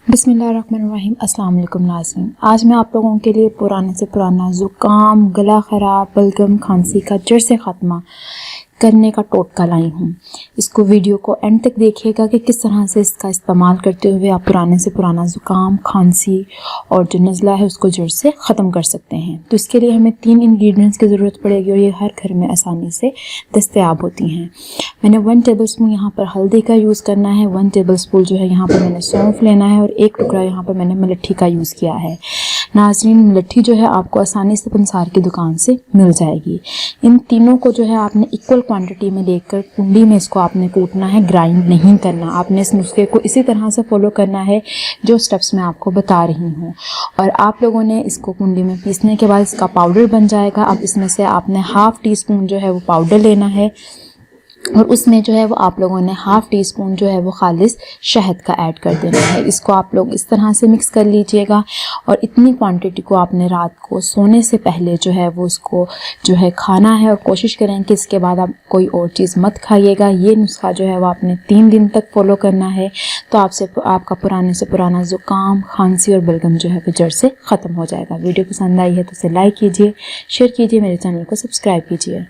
बिस्मिल्लाहिर्रहमानिर्रहीम। अस्सलाम वालेकुम नाज़रीन। आज मैं आप लोगों के लिए पुराने से पुराना ज़ुकाम, गला ख़राब, बलगम, खांसी का जड़ से ख़त्मा करने का टोटका लाई हूँ। इसको वीडियो को एंड तक देखिएगा कि किस तरह से इसका इस्तेमाल करते हुए आप पुराने से पुराना ज़ुकाम, खांसी और जो नज़ला है उसको जड़ से ख़त्म कर सकते हैं। तो इसके लिए हमें 3 इंग्रेडिएंट्स की ज़रूरत पड़ेगी और ये हर घर में आसानी से दस्तयाब होती हैं। मैंने 1 टेबलस्पून यहाँ पर हल्दी का यूज़ करना है, 1 टेबलस्पून जो है यहाँ पर मैंने सौंफ लेना है और 1 टुकड़ा यहाँ पर मैंने मलट्ठी का यूज़ किया है। नाज़रीन, मलट्ठी जो है आपको आसानी से पंसार की दुकान से मिल जाएगी। इन तीनों को जो है आपने इक्वल क्वांटिटी में लेकर कुंडी में इसको आपने कूटना है, ग्राइंड नहीं करना। आपने इस नुस्खे को इसी तरह से फॉलो करना है जो स्टेप्स मैं आपको बता रही हूँ। और आप लोगों ने इसको कुंडी में पीसने के बाद इसका पाउडर बन जाएगा। अब इसमें से आपने हाफ़ टी स्पून जो है वो पाउडर लेना है और उसमें जो है वो आप लोगों ने हाफ़ टी स्पून जो है वो खालिस शहद का ऐड कर देना है। इसको आप लोग इस तरह से मिक्स कर लीजिएगा और इतनी क्वांटिटी को आपने रात को सोने से पहले जो है वो उसको जो है खाना है। और कोशिश करें कि इसके बाद आप कोई और चीज़ मत खाइएगा। ये नुस्खा जो है वो आपने 3 दिन तक फॉलो करना है, तो आपका पुराने से पुराना ज़ुकाम, खांसी और बलगम जो है वो जड़ से ख़त्म हो जाएगा। वीडियो पसंद आई है तो इसे लाइक कीजिए, शेयर कीजिए, मेरे चैनल को सब्सक्राइब कीजिए।